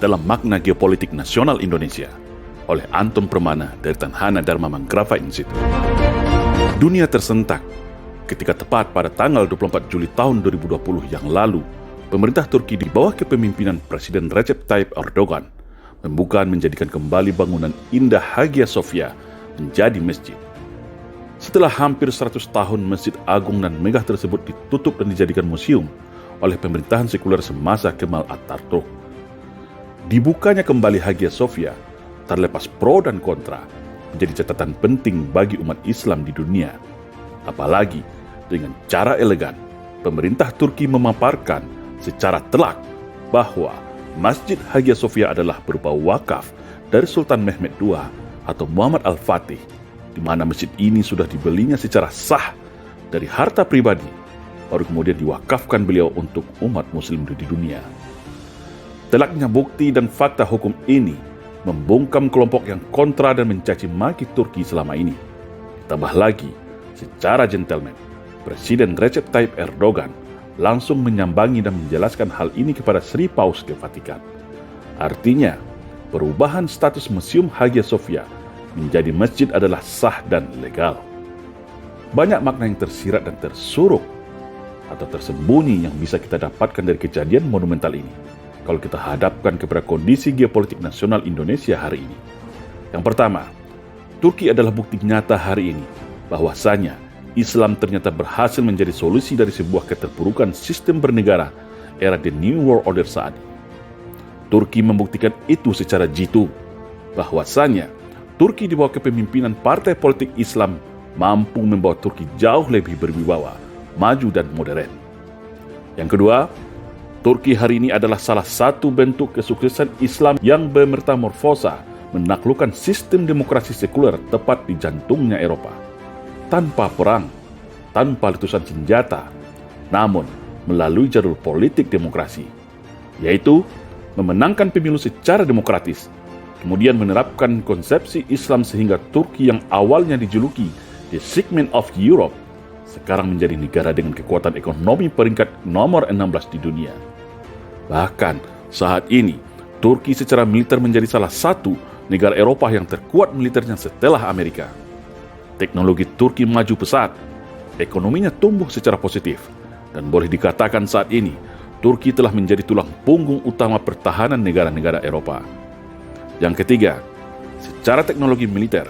dalam makna geopolitik nasional Indonesia oleh Anton Permana dari Tanhana Dharma Manggrava Institute. Dunia tersentak ketika tepat pada tanggal 24 Juli tahun 2020 yang lalu, pemerintah Turki di bawah kepemimpinan Presiden Recep Tayyip Erdogan membuka dan menjadikan kembali bangunan indah Hagia Sophia menjadi masjid. Setelah hampir 100 tahun Masjid Agung dan megah tersebut ditutup dan dijadikan museum oleh pemerintahan sekuler semasa Kemal Atatürk. Dibukanya kembali Hagia Sophia, terlepas pro dan kontra, menjadi catatan penting bagi umat Islam di dunia. Apalagi dengan cara elegan, pemerintah Turki memaparkan secara telak bahwa Masjid Hagia Sophia adalah berupa wakaf dari Sultan Mehmed II atau Muhammad Al-Fatih, di mana masjid ini sudah dibelinya secara sah dari harta pribadi, baru kemudian diwakafkan beliau untuk umat muslim di dunia. Telaknya bukti dan fakta hukum ini membungkam kelompok yang kontra dan mencaci maki Turki selama ini. Tambah lagi, secara gentleman, Presiden Recep Tayyip Erdogan langsung menyambangi dan menjelaskan hal ini kepada Sri Paus ke Vatikan. Artinya, perubahan status Museum Hagia Sophia menjadi masjid adalah sah dan legal. Banyak makna yang tersirat dan tersuruh atau tersembunyi yang bisa kita dapatkan dari kejadian monumental ini kalau kita hadapkan kepada kondisi geopolitik nasional Indonesia hari ini. Yang pertama, Turki adalah bukti nyata hari ini bahwasanya Islam ternyata berhasil menjadi solusi dari sebuah keterpurukan sistem bernegara era The New World Order saat ini. Turki membuktikan itu secara jitu, bahwasanya Turki di bawah kepemimpinan partai politik Islam mampu membawa Turki jauh lebih berwibawa, maju dan modern. Yang kedua, Turki hari ini adalah salah satu bentuk kesuksesan Islam yang bermetamorfosa menaklukkan sistem demokrasi sekuler tepat di jantungnya Eropa. Tanpa perang, tanpa letusan senjata, namun melalui jalur politik demokrasi, yaitu memenangkan pemilu secara demokratis, kemudian menerapkan konsepsi Islam sehingga Turki yang awalnya dijuluki The Segment of Europe, sekarang menjadi negara dengan kekuatan ekonomi peringkat nomor 16 di dunia. Bahkan saat ini, Turki secara militer menjadi salah satu negara Eropa yang terkuat militernya setelah Amerika. Teknologi Turki maju pesat, ekonominya tumbuh secara positif, dan boleh dikatakan saat ini, Turki telah menjadi tulang punggung utama pertahanan negara-negara Eropa. Yang ketiga, secara teknologi militer,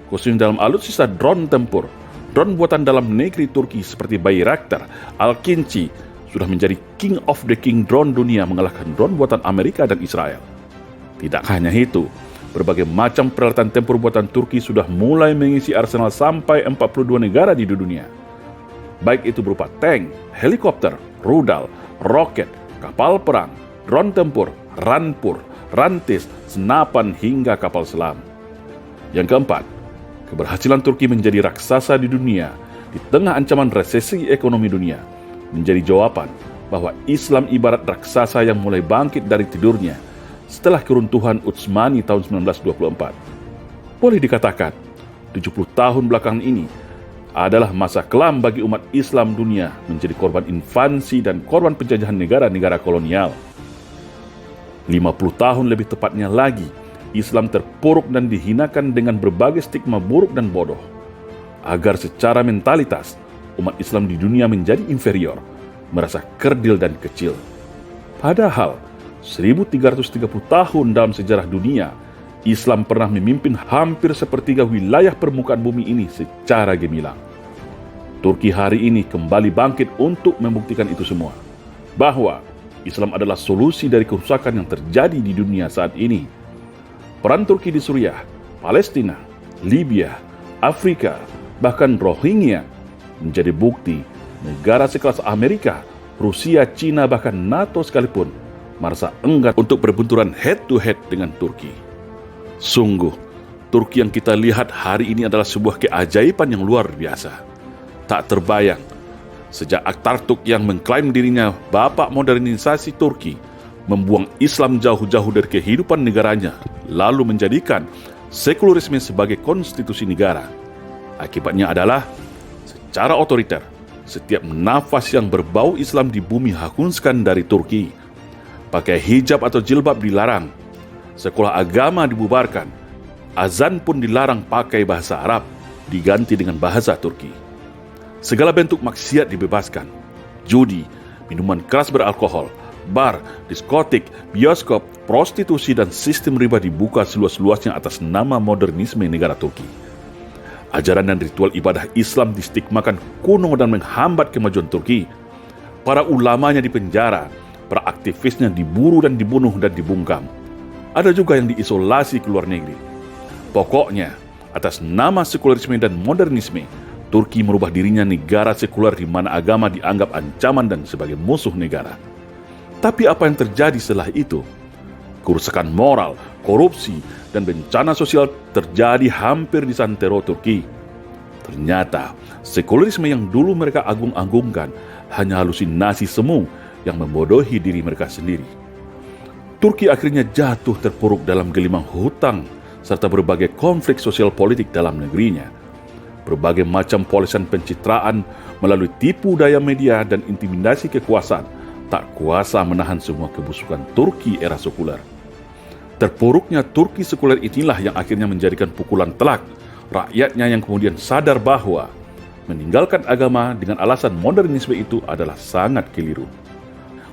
khususnya dalam alutsista drone tempur, drone buatan dalam negeri Turki seperti Bayraktar, Al-Kinci sudah menjadi king of the king drone dunia mengalahkan drone buatan Amerika dan Israel. Tidak hanya itu, berbagai macam peralatan tempur buatan Turki sudah mulai mengisi arsenal sampai 42 negara di dunia. Baik itu berupa tank, helikopter, rudal, roket, kapal perang, drone tempur, rampur, rantis, senapan hingga kapal selam. Yang keempat, keberhasilan Turki menjadi raksasa di dunia di tengah ancaman resesi ekonomi dunia menjadi jawaban bahwa Islam ibarat raksasa yang mulai bangkit dari tidurnya setelah keruntuhan Utsmani tahun 1924. Boleh dikatakan, 70 tahun belakangan ini adalah masa kelam bagi umat Islam dunia menjadi korban invasi dan korban penjajahan negara-negara kolonial. 50 tahun lebih tepatnya lagi, Islam terpuruk dan dihinakan dengan berbagai stigma buruk dan bodoh. Agar secara mentalitas, umat Islam di dunia menjadi inferior, merasa kerdil dan kecil. Padahal, 1330 tahun dalam sejarah dunia, Islam pernah memimpin hampir sepertiga wilayah permukaan bumi ini secara gemilang. Turki hari ini kembali bangkit untuk membuktikan itu semua, bahwa Islam adalah solusi dari kerusakan yang terjadi di dunia saat ini. Peran Turki di Suriah, Palestina, Libya, Afrika, bahkan Rohingya menjadi bukti negara sekelas Amerika, Rusia, Cina, bahkan NATO sekalipun merasa enggan untuk berbenturan head-to-head dengan Turki. Sungguh, Turki yang kita lihat hari ini adalah sebuah keajaiban yang luar biasa. Tak terbayang, sejak Atatürk yang mengklaim dirinya bapak modernisasi Turki, membuang Islam jauh-jauh dari kehidupan negaranya, lalu menjadikan sekularisme sebagai konstitusi negara. Akibatnya adalah, secara otoriter, setiap nafas yang berbau Islam di bumi hakuskan dari Turki. Pakai hijab atau jilbab dilarang, sekolah agama dibubarkan, azan pun dilarang pakai bahasa Arab, diganti dengan bahasa Turki. Segala bentuk maksiat dibebaskan, judi, minuman keras beralkohol, bar, diskotik, bioskop, prostitusi, dan sistem riba dibuka seluas-luasnya atas nama modernisme negara Turki. Ajaran dan ritual ibadah Islam distigmakan kuno dan menghambat kemajuan Turki. Para ulamanya dipenjara, para aktivisnya diburu dan dibunuh dan dibungkam. Ada juga yang diisolasi ke luar negeri. Pokoknya, atas nama sekularisme dan modernisme, Turki merubah dirinya negara sekuler di mana agama dianggap ancaman dan sebagai musuh negara. Tapi apa yang terjadi setelah itu? Kerusakan moral, korupsi, dan bencana sosial terjadi hampir di santero Turki. Ternyata, sekularisme yang dulu mereka agung-agungkan hanya halusinasi semu yang membodohi diri mereka sendiri. Turki akhirnya jatuh terpuruk dalam gelimang hutang serta berbagai konflik sosial politik dalam negerinya. Berbagai macam polesan pencitraan melalui tipu daya media dan intimidasi kekuasaan tak kuasa menahan semua kebusukan Turki era sekuler. Terpuruknya Turki sekuler inilah yang akhirnya menjadikan pukulan telak rakyatnya yang kemudian sadar bahwa meninggalkan agama dengan alasan modernisme itu adalah sangat keliru.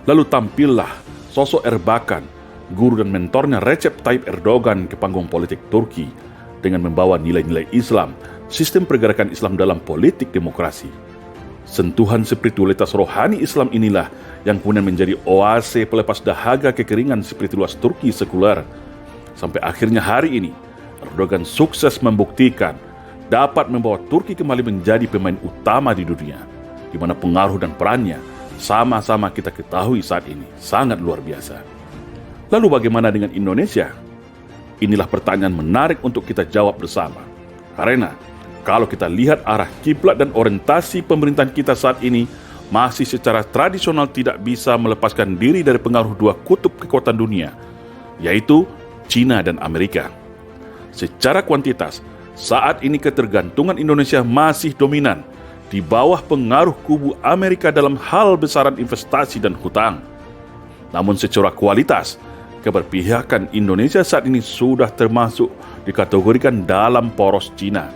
Lalu tampillah sosok Erbakan, guru dan mentornya Recep Tayyip Erdogan ke panggung politik Turki dengan membawa nilai-nilai Islam, sistem pergerakan Islam dalam politik demokrasi. Sentuhan spiritualitas rohani Islam inilah yang kemudian menjadi oase pelepas dahaga kekeringan spiritualitas Turki sekuler. Sampai akhirnya hari ini, Erdogan sukses membuktikan dapat membawa Turki kembali menjadi pemain utama di dunia, di mana pengaruh dan perannya sama-sama kita ketahui saat ini sangat luar biasa. Lalu bagaimana dengan Indonesia? Inilah pertanyaan menarik untuk kita jawab bersama. Karena kalau kita lihat arah kiblat dan orientasi pemerintahan kita saat ini masih secara tradisional tidak bisa melepaskan diri dari pengaruh dua kutub kekuatan dunia, yaitu Cina dan Amerika. Secara kuantitas, saat ini ketergantungan Indonesia masih dominan di bawah pengaruh kubu Amerika dalam hal besaran investasi dan hutang. Namun secara kualitas, keberpihakan Indonesia saat ini sudah termasuk dikategorikan dalam poros Cina,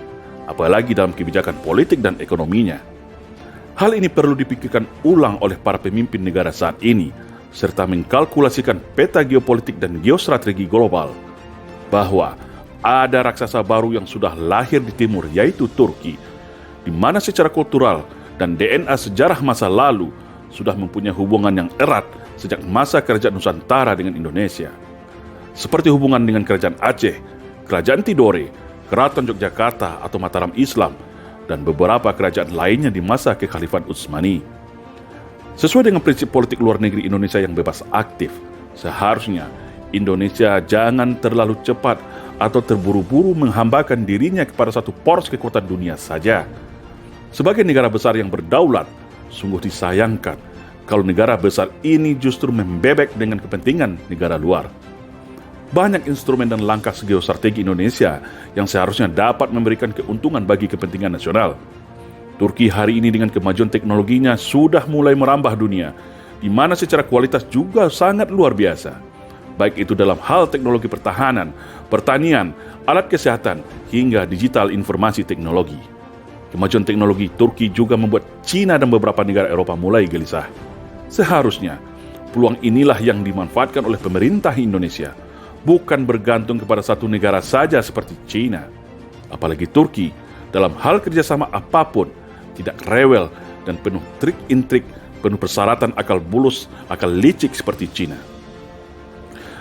apalagi dalam kebijakan politik dan ekonominya. Hal ini perlu dipikirkan ulang oleh para pemimpin negara saat ini, serta mengkalkulasikan peta geopolitik dan geostrategi global, bahwa ada raksasa baru yang sudah lahir di timur, yaitu Turki, di mana secara kultural dan DNA sejarah masa lalu sudah mempunyai hubungan yang erat sejak masa kerajaan Nusantara dengan Indonesia. Seperti hubungan dengan kerajaan Aceh, kerajaan Tidore, keraton Yogyakarta atau Mataram Islam, dan beberapa kerajaan lainnya di masa Kekhalifahan Utsmani. Sesuai dengan prinsip politik luar negeri Indonesia yang bebas aktif, seharusnya Indonesia jangan terlalu cepat atau terburu-buru menghambakan dirinya kepada satu poros kekuatan dunia saja. Sebagai negara besar yang berdaulat, sungguh disayangkan kalau negara besar ini justru membebek dengan kepentingan negara luar. Banyak instrumen dan langkah geostrategi Indonesia yang seharusnya dapat memberikan keuntungan bagi kepentingan nasional. Turki hari ini dengan kemajuan teknologinya sudah mulai merambah dunia, di mana secara kualitas juga sangat luar biasa. Baik itu dalam hal teknologi pertahanan, pertanian, alat kesehatan, hingga digital informasi teknologi. Kemajuan teknologi Turki juga membuat Cina dan beberapa negara Eropa mulai gelisah. Seharusnya, peluang inilah yang dimanfaatkan oleh pemerintah Indonesia, bukan bergantung kepada satu negara saja seperti Cina. Apalagi Turki, dalam hal kerjasama apapun, tidak rewel dan penuh trik-intrik, penuh persyaratan akal bulus, akal licik seperti Cina.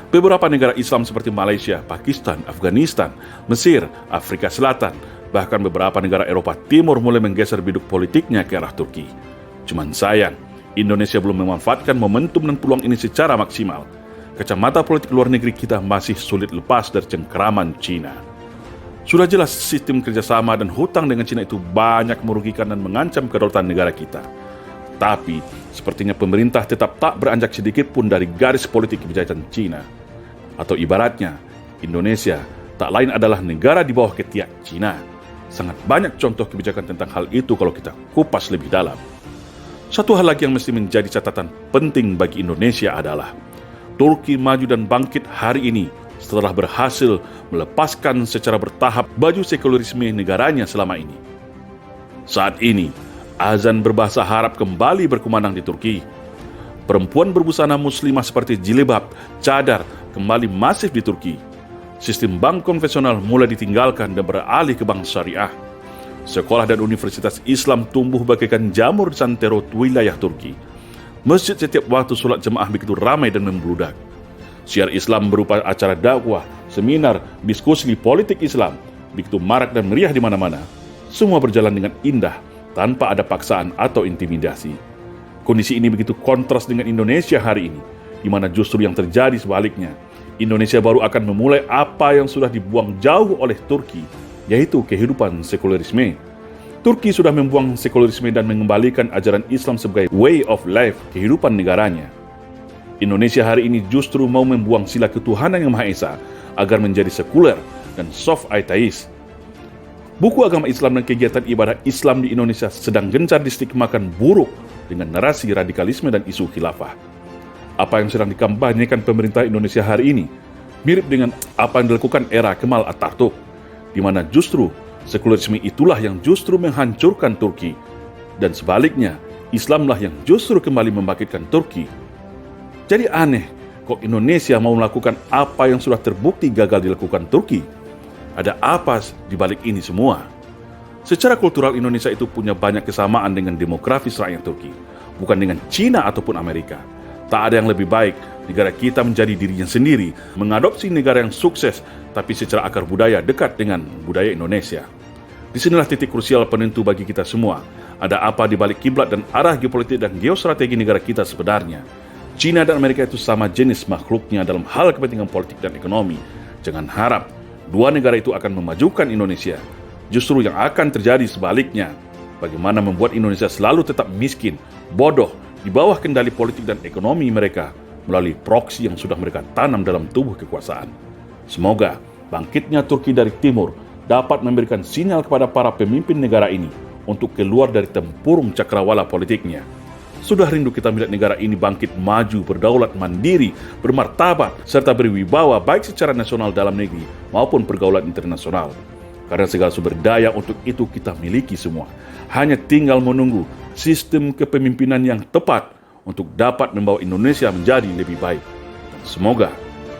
Beberapa negara Islam seperti Malaysia, Pakistan, Afghanistan, Mesir, Afrika Selatan, bahkan beberapa negara Eropa Timur mulai menggeser biduk politiknya ke arah Turki. Cuman sayang, Indonesia belum memanfaatkan momentum dan peluang ini secara maksimal. Kacamata politik luar negeri kita masih sulit lepas dari cengkeraman Cina. Sudah jelas sistem kerjasama dan hutang dengan Cina itu banyak merugikan dan mengancam kedaulatan negara kita. Tapi, sepertinya pemerintah tetap tak beranjak sedikit pun dari garis politik kebijakan Cina. Atau ibaratnya, Indonesia tak lain adalah negara di bawah ketiak Cina. Sangat banyak contoh kebijakan tentang hal itu kalau kita kupas lebih dalam. Satu hal lagi yang mesti menjadi catatan penting bagi Indonesia adalah Turki maju dan bangkit hari ini setelah berhasil melepaskan secara bertahap baju sekularisme negaranya selama ini. Saat ini, azan berbahasa Arab kembali berkumandang di Turki. Perempuan berbusana muslimah seperti jilbab, cadar kembali masif di Turki. Sistem bank konvensional mulai ditinggalkan dan beralih ke bank syariah. Sekolah dan universitas Islam tumbuh bagaikan jamur di santero wilayah Turki. Masjid setiap waktu sholat jemaah begitu ramai dan membludak. Syiar Islam berupa acara dakwah, seminar, diskusi politik Islam begitu marak dan meriah di mana-mana. Semua berjalan dengan indah tanpa ada paksaan atau intimidasi. Kondisi ini begitu kontras dengan Indonesia hari ini, di mana justru yang terjadi sebaliknya. Indonesia baru akan memulai apa yang sudah dibuang jauh oleh Turki, yaitu kehidupan sekularisme. Turki sudah membuang sekularisme dan mengembalikan ajaran Islam sebagai way of life, kehidupan negaranya. Indonesia hari ini justru mau membuang sila ketuhanan yang Maha Esa agar menjadi sekuler dan soft atheist. Buku agama Islam dan kegiatan ibadah Islam di Indonesia sedang gencar distigmakan buruk dengan narasi radikalisme dan isu khilafah. Apa yang sedang dikampanyekan pemerintah Indonesia hari ini mirip dengan apa yang dilakukan era Kemal Atatürk, di mana justru sekularisme itulah yang justru menghancurkan Turki, dan sebaliknya Islamlah yang justru kembali membangkitkan Turki. Jadi aneh kok Indonesia mau melakukan apa yang sudah terbukti gagal dilakukan Turki. Ada apa di balik ini semua? Secara kultural Indonesia itu punya banyak kesamaan dengan demografis rakyat Turki, bukan dengan Cina ataupun Amerika. Tak ada yang lebih baik negara kita menjadi dirinya sendiri, mengadopsi negara yang sukses tapi secara akar budaya dekat dengan budaya Indonesia. Disinilah titik krusial penentu bagi kita semua. Ada apa di balik kiblat dan arah geopolitik dan geostrategi negara kita sebenarnya? Cina dan Amerika itu sama jenis makhluknya dalam hal kepentingan politik dan ekonomi. Jangan harap dua negara itu akan memajukan Indonesia. Justru yang akan terjadi sebaliknya. Bagaimana membuat Indonesia selalu tetap miskin, bodoh, di bawah kendali politik dan ekonomi mereka melalui proksi yang sudah mereka tanam dalam tubuh kekuasaan. Semoga bangkitnya Turki dari timur dapat memberikan sinyal kepada para pemimpin negara ini untuk keluar dari tempurung cakrawala politiknya. Sudah rindu kita melihat negara ini bangkit maju, berdaulat mandiri, bermartabat, serta berwibawa baik secara nasional dalam negeri maupun pergaulan internasional. Karena segala sumber daya untuk itu kita miliki semua. Hanya tinggal menunggu sistem kepemimpinan yang tepat untuk dapat membawa Indonesia menjadi lebih baik. Dan semoga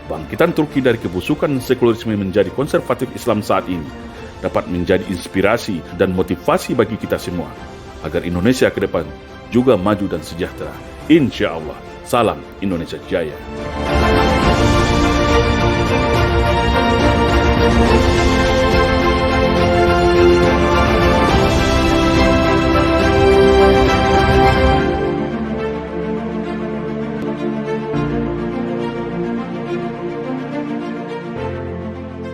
bangkitan Turki dari kebusukan sekularisme menjadi konservatif Islam saat ini dapat menjadi inspirasi dan motivasi bagi kita semua agar Indonesia ke depan juga maju dan sejahtera. Insya Allah. Salam Indonesia Jaya.